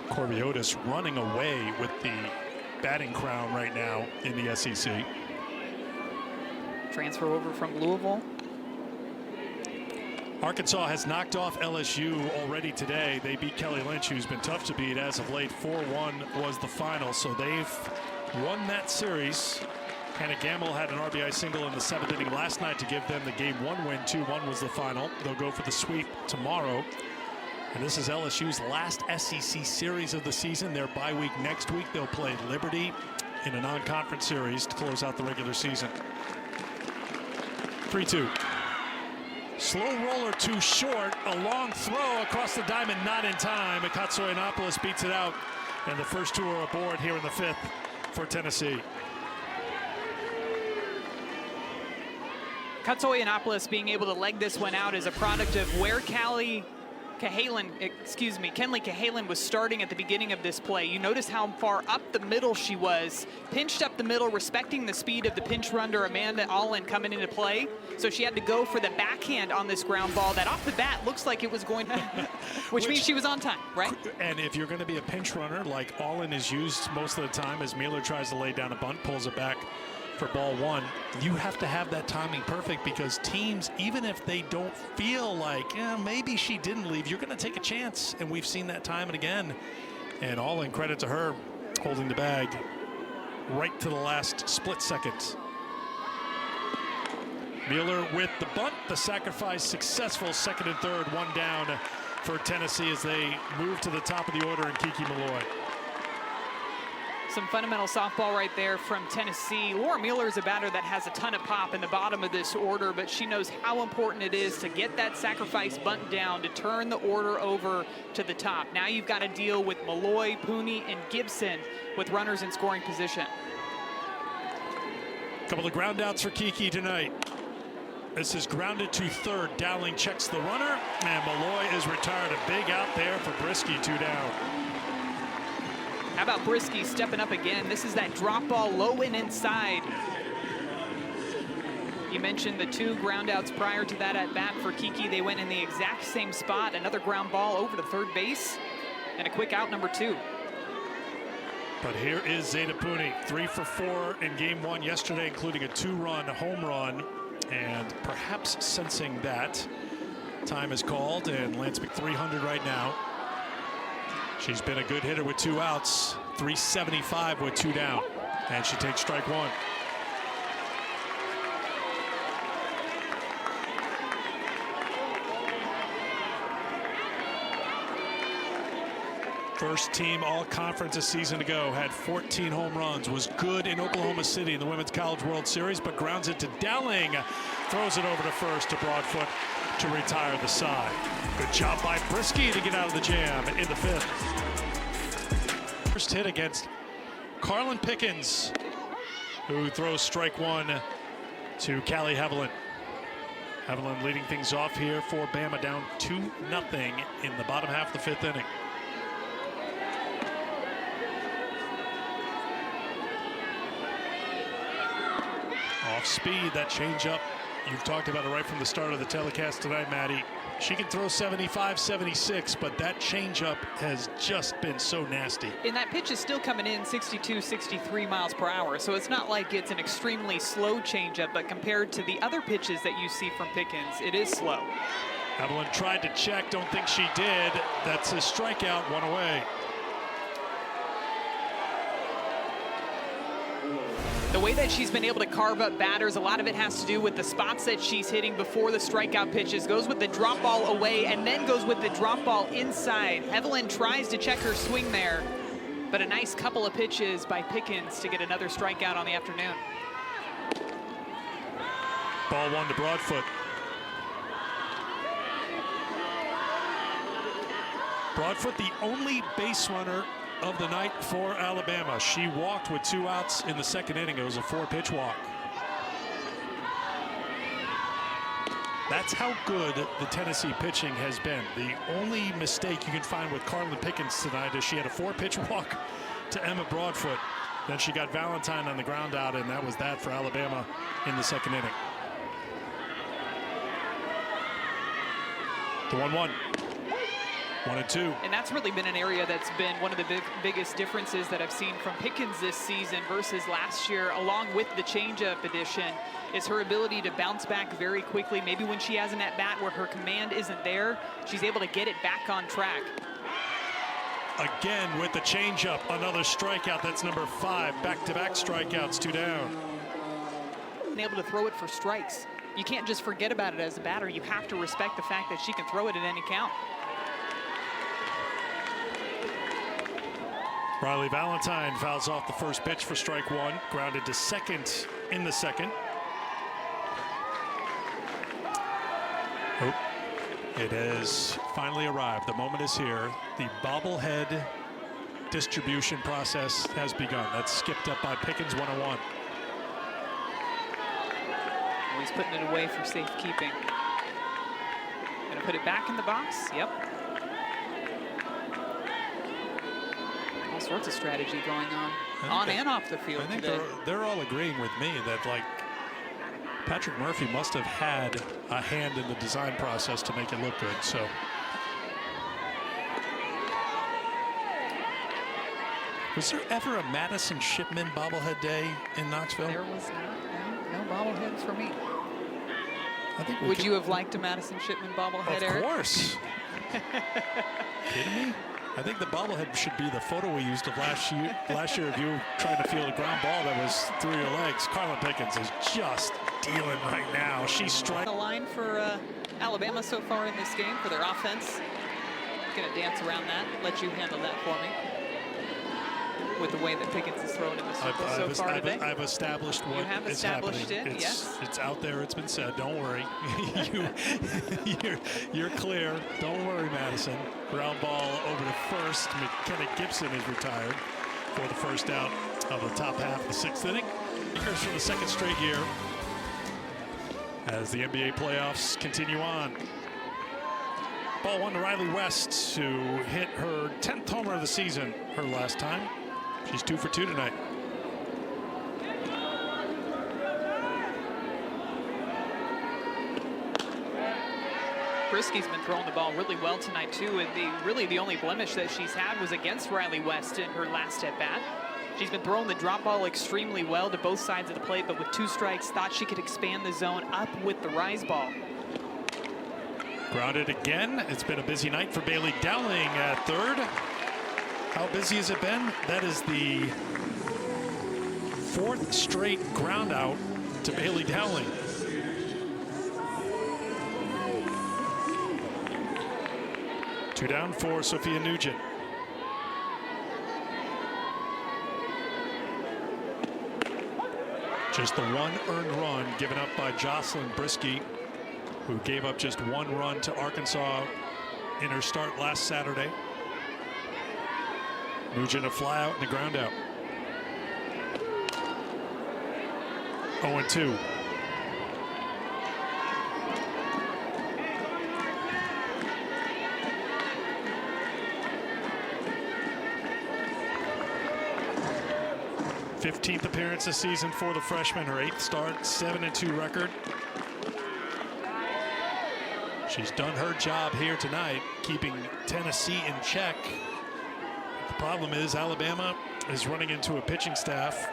Corby Otis running away with the batting crown right now in the SEC. Transfer over from Louisville. Arkansas has knocked off LSU already today. They beat Kelly Lynch, who's been tough to beat as of late. 4-1 was the final, so they've won that series. Hannah Gamble had an RBI single in the 7th inning last night to give them the Game 1 win. 2-1 was the final. They'll go for the sweep tomorrow. And this is LSU's last SEC series of the season. Their bye week next week. They'll play Liberty in a non-conference series to close out the regular season. 3-2. Slow roller too short. A long throw across the diamond, not in time. Katsoyanopoulos beats it out. And the first 2 are aboard here in the 5th for Tennessee. Katsoyanopoulos being able to leg this one out is a product of where Kenley Cahalan was starting at the beginning of this play. You notice how far up the middle she was, pinched up the middle, respecting the speed of the pinch runner Amanda Allen coming into play. So she had to go for the backhand on this ground ball that off the bat looks like it was going to, which means she was on time, right? And if you're going to be a pinch runner like Allen is used most of the time as Mueller tries to lay down a bunt, pulls it back for ball 1, you have to have that timing perfect, because teams, even if they don't feel like maybe she didn't leave, you're going to take a chance, and we've seen that time and again. And all in credit to her holding the bag right to the last split second. Mueller with the bunt, the sacrifice successful. 2nd and 3rd, 1 down for Tennessee as they move to the top of the order in Kiki Malloy. Some fundamental softball right there from Tennessee. Laura Mueller is a batter that has a ton of pop in the bottom of this order, but she knows how important it is to get that sacrifice bunt down to turn the order over to the top. Now you've got to deal with Malloy, Pooney, and Gibson with runners in scoring position. Couple of ground outs for Kiki tonight. This is grounded to 3rd. Dowling checks the runner, and Malloy is retired. A big out there for Brisky, 2 down. How about Brisky stepping up again? This is that drop ball low and inside. You mentioned the 2 groundouts prior to that at bat for Kiki. They went in the exact same spot. Another ground ball over to 3rd base, and a quick out number 2. But here is Zeta Pooney, 3 for 4 in Game 1 yesterday, including a 2-run home run. And perhaps sensing that, time is called, and Lansing 300 right now. She's been a good hitter with 2 outs, 375 with 2 down, and she takes strike 1. First team all-conference a season ago, had 14 home runs, was good in Oklahoma City in the Women's College World Series, but grounds it to Dowling, throws it over to first to Broadfoot to retire the side. Good job by Brisky to get out of the jam in the 5th. First hit against Carlin Pickens, who throws strike 1 to Callie Haviland. Haviland leading things off here for Bama, down 2-0 in the bottom half of the 5th inning. Off speed, that changeup. You've talked about it right from the start of the telecast tonight, Maddie. She can throw 75, 76, but that changeup has just been so nasty. And that pitch is still coming in 62, 63 miles per hour, so it's not like it's an extremely slow changeup, but compared to the other pitches that you see from Pickens, it is slow. Haviland tried to check, don't think she did. That's a strikeout, 1 away. The way that she's been able to carve up batters, a lot of it has to do with the spots that she's hitting before the strikeout pitches, goes with the drop ball away and then goes with the drop ball inside. Evelyn tries to check her swing there, but a nice couple of pitches by Pickens to get another strikeout on the afternoon. Ball one to Broadfoot. Broadfoot, the only base runner of the night for Alabama. She walked with 2 outs in the second inning. It was a 4-pitch walk. That's how good the Tennessee pitching has been. The only mistake you can find with Carlin Pickens tonight is she had a 4-pitch walk to Emma Broadfoot. Then she got Valentine on the ground out, and that was that for Alabama in the second inning. The 1-1. 1-2. And that's really been an area that's been one of the biggest differences that I've seen from Pickens this season versus last year, along with the changeup addition, is her ability to bounce back very quickly. Maybe when she has an at-bat where her command isn't there, she's able to get it back on track. Again with the changeup, another strikeout. That's number 5. Back-to-back strikeouts, 2 down. And able to throw it for strikes. You can't just forget about it as a batter. You have to respect the fact that she can throw it at any count. Riley Valentine fouls off the first pitch for strike 1, grounded to second in the second. Oh, it has finally arrived. The moment is here. The bobblehead distribution process has begun. That's skipped up by Pickens, 1-1. He's putting it away for safekeeping. Gonna put it back in the box. Yep. All sorts of strategy going on and off the field. I think today. they're all agreeing with me that, like, Patrick Murphy must have had a hand in the design process to make it look good. So was there ever a Madison Shipman bobblehead day in Knoxville? There was no bobbleheads for me. I think Would you have liked a Madison Shipman bobblehead, Eric? Of course. Kidding me? I think the bobblehead should be the photo we used of last year of you trying to field a ground ball that was through your legs. Carlin Pickens is just dealing right now. She's striking. The line for Alabama so far in this game for their offense. Gonna dance around that. Let you handle that for me. With the way that Pickens is thrown in the circle so far today. I've established what is happening. You have established it, yes. yes. It's out there. It's been said. Don't worry. You're clear. Don't worry, Madison. Ground ball over to first. McKenna Gibson is retired for the first out of the top half of the 6th inning. Lakers for the 2nd straight year as the NBA playoffs continue on. Ball 1 to Riley West, who hit her 10th homer of the season her last time. She's 2 for 2 tonight. Brisky's been throwing the ball really well tonight too, and really the only blemish that she's had was against Riley West in her last at bat. She's been throwing the drop ball extremely well to both sides of the plate, but with 2 strikes, thought she could expand the zone up with the rise ball. Grounded again. It's been a busy night for Bailey Dowling at third. How busy has it been? That is the 4th straight ground out to Bailey Dowling. Two down for Sophia Nugent. Just the 1 earned run given up by Jocelyn Brisky, who gave up just 1 run to Arkansas in her start last Saturday. Nugent a fly out and a ground out. 0-2. th appearance this season for the freshman, her 8th start, 7-2 record. She's done her job here tonight, keeping Tennessee in check. The problem is Alabama is running into a pitching staff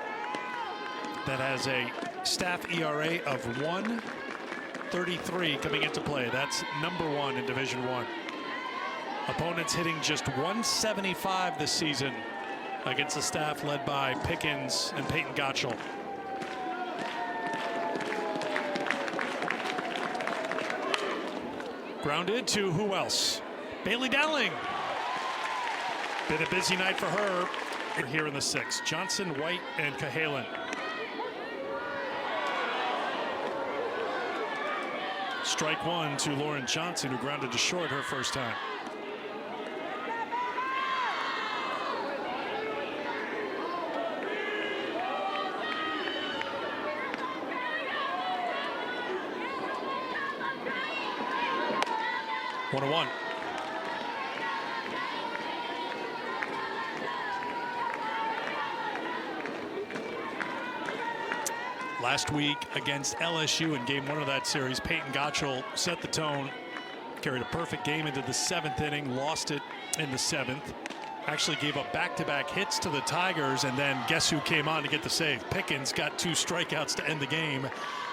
that has a staff ERA of 1.33 coming into play. That's #1 in Division I. Opponents hitting just 175 this season against the staff led by Pickens and Peyton Gottschall. Grounded to who else? Bailey Dowling. Been a busy night for her here in the 6th. Johnson, White, and Cahalan. Strike one to Lauren Johnson, who grounded to short her first time. One to one. Last week against LSU in game 1 of that series, Peyton Gottschall set the tone, carried a perfect game into the 7th inning, lost it in the 7th. Actually gave up back-to-back hits to the Tigers, and then guess who came on to get the save? Pickens got 2 strikeouts to end the game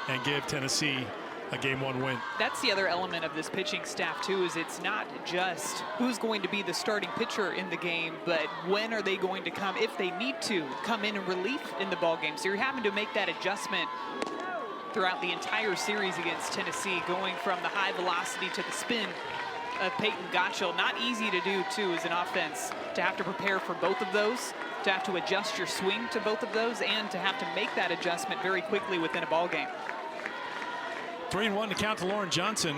and give Tennessee a game 1 win. That's the other element of this pitching staff too, is it's not just who's going to be the starting pitcher in the game, but when are they going to come, if they need to, come in relief in the ball game. So you're having to make that adjustment throughout the entire series against Tennessee, going from the high velocity to the spin of Peyton Gottschall. Not easy to do too as an offense, to have to prepare for both of those, to have to adjust your swing to both of those, and to have to make that adjustment very quickly within a ball game. 3-1 to count to Lauren Johnson.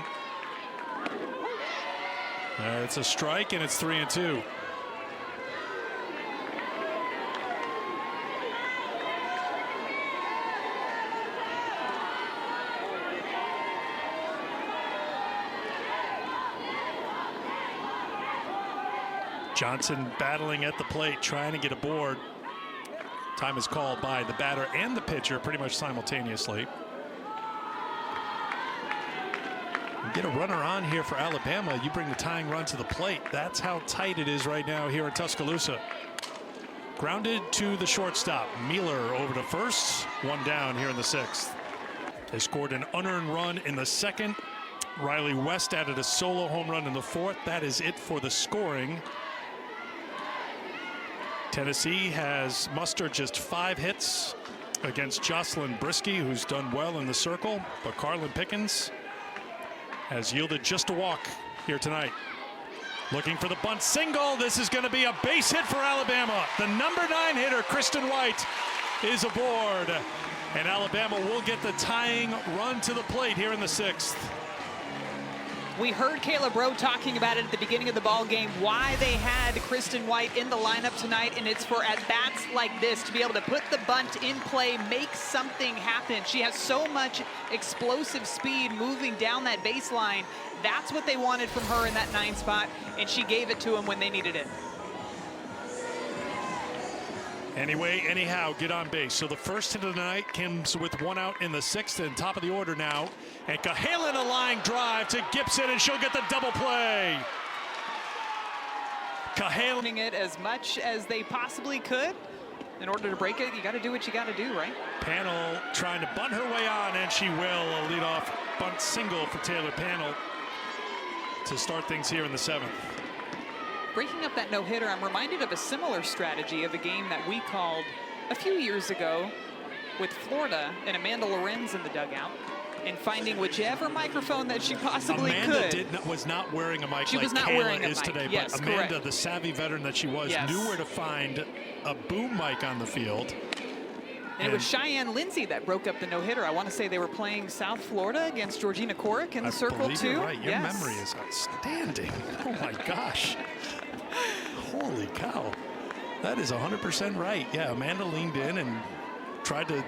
It's a strike, and it's 3-2. Johnson battling at the plate, trying to get aboard. Time is called by the batter and the pitcher pretty much simultaneously. Get a runner on here for Alabama, you bring the tying run to the plate. That's how tight it is right now here in Tuscaloosa. Grounded to the shortstop. Mueller over to first. 1 down here in the 6th. They scored an unearned run in the 2nd. Riley West added a solo home run in the 4th. That is it for the scoring. Tennessee has mustered just 5 hits against Jocelyn Brisky, who's done well in the circle, but Carlin Pickens has yielded just a walk here tonight. Looking for the bunt single. This is going to be a base hit for Alabama. The number 9 hitter, Kristen White, is aboard. And Alabama will get the tying run to the plate here in the 6th. We heard Kayla Bro talking about it at the beginning of the ball game, why they had Kristen White in the lineup tonight, and it's for at-bats like this, to be able to put the bunt in play, make something happen. She has so much explosive speed moving down that baseline. That's what they wanted from her in that 9 spot, and she gave it to them when they needed it. Anyway, anyhow, get on base. So the first hit of the night comes with 1 out in the 6th, and top of the order now. And Cahalan a line drive to Gibson, and she'll get the double play. Cahalan It as much as they possibly could. In order to break it, you got to do what you got to do, right? Panel trying to bunt her way on, and she will. A leadoff bunt single for Taylor Panel to start things here in the 7th. Breaking up that no-hitter, I'm reminded of a similar strategy of a game that we called a few years ago with Florida and Amanda Lorenz in the dugout, and finding whichever microphone that she possibly could. Was not wearing a mic she like was not Kayla wearing a is mic. today, yes, but Amanda, correct. the savvy veteran that she was, Yes. knew where to find a boom mic on the field. And it was Cheyenne Lindsay that broke up the no-hitter. I want to say they were playing South Florida against Georgina Corrick in the circle too. You're right. Your yes. memory is outstanding. Oh my gosh. Holy cow. That is 100% right. Yeah, Amanda leaned in and tried to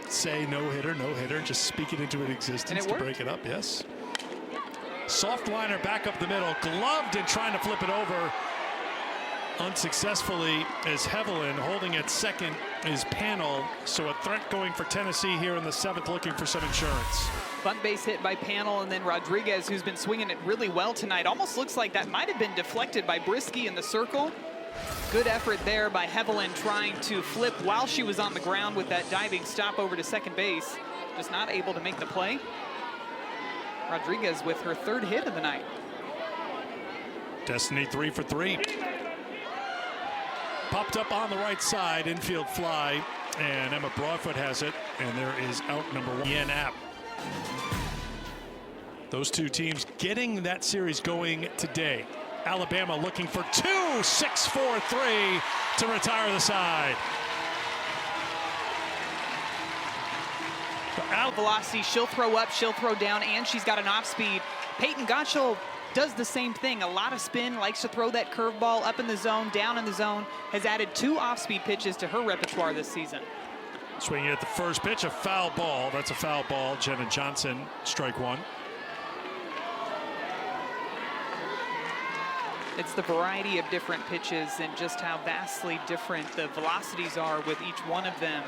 say no-hitter, no-hitter, just speak it into existence to break it up. Yes. Soft liner back up the middle, gloved and trying to flip it over. Unsuccessfully as Hevelin holding at second is Panel. So a threat going for Tennessee here in the 7th, looking for some insurance. Bunt base hit by Panel, and then Rodriguez, who's been swinging it really well tonight. Almost looks like that might have been deflected by Brisky in the circle. Good effort there by Hevelin, trying to flip while she was on the ground with that diving stop over to second base. Just not able to make the play. Rodriguez with her 3rd hit of the night. Destiny 3 for 3. Popped up on the right side, infield fly, and Emma Broadfoot has it, and there is out number 1. Ian App. Those two teams getting that series going today. Alabama looking for 2, 6-4-3 to retire the side. Velocity, she'll throw up, she'll throw down, and she's got an off speed. Peyton Gottschall does the same thing. A lot of spin, likes to throw that curveball up in the zone, down in the zone, has added 2 off-speed pitches to her repertoire this season. Swinging at the first pitch, a foul ball. That's a foul ball. Jenna Johnson, strike 1. It's the variety of different pitches and just how vastly different the velocities are with each one of them,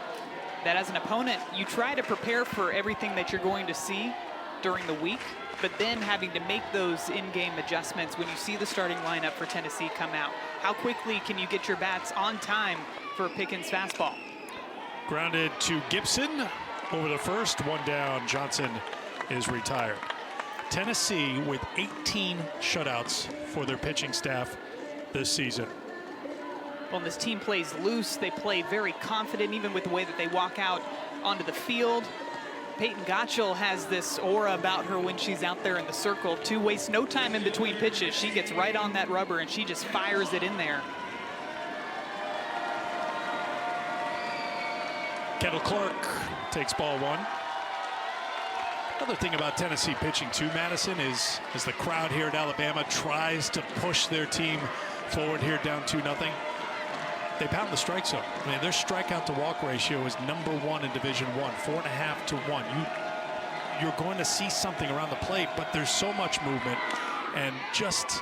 that as an opponent, you try to prepare for everything that you're going to see during the week, but then having to make those in-game adjustments when you see the starting lineup for Tennessee come out. How quickly can you get your bats on time for Pickens' fastball? Grounded to Gibson over the first, 1 down. Johnson is retired. Tennessee with 18 shutouts for their pitching staff this season. When this team plays loose, they play very confident, even with the way that they walk out onto the field. Peyton Gottschall has this aura about her when she's out there in the circle to waste no time in between pitches. She gets right on that rubber and she just fires it in there. Kendall Clark takes ball 1. Another thing about Tennessee pitching too, Madison, is as the crowd here at Alabama tries to push their team forward here down 2-0, they pound the strike zone. I mean, their strikeout to walk ratio is #1 in Division I, 4.5 to 1. You're going to see something around the plate, but there's so much movement and just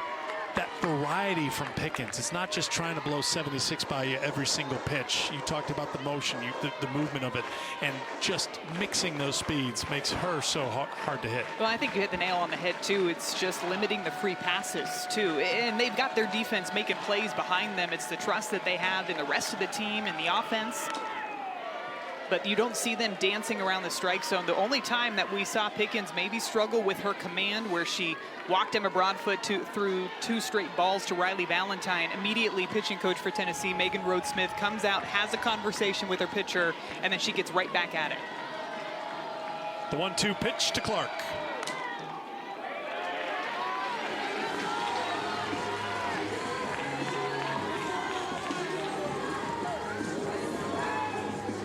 that variety from Pickens. It's not just trying to blow 76 by you every single pitch. You talked about the motion, the movement of it, and just mixing those speeds makes her so hard to hit. Well, I think you hit the nail on the head, too. It's just limiting the free passes, too. And they've got their defense making plays behind them. It's the trust that they have in the rest of the team and the offense. But you don't see them dancing around the strike zone. The only time that we saw Pickens maybe struggle with her command, where she walked him a broad foot through 2 straight balls to Riley Valentine. Immediately, pitching coach for Tennessee, Megan Rhodes-Smith, comes out, has a conversation with her pitcher, and then she gets right back at it. The 1-2 pitch to Clark.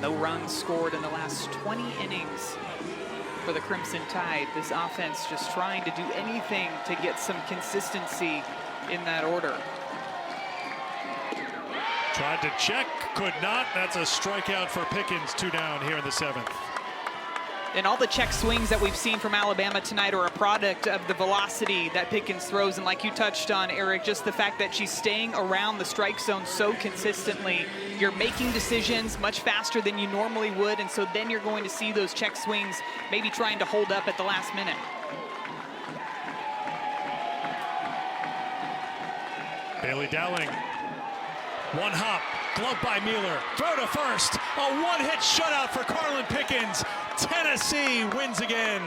No runs scored in the last 20 innings for the Crimson Tide. This offense just trying to do anything to get some consistency in that order. Tried to check, could not. That's a strikeout for Pickens. 2 down here in the 7th. And all the check swings that we've seen from Alabama tonight are a product of the velocity that Pickens throws. And like you touched on, Eric, just the fact that she's staying around the strike zone so consistently. You're making decisions much faster than you normally would. And so then you're going to see those check swings maybe trying to hold up at the last minute. Bailey Dowling. 1 hop, glove by Mueller, throw to first, a 1-hit shutout for Carlin Pickens. Tennessee wins again.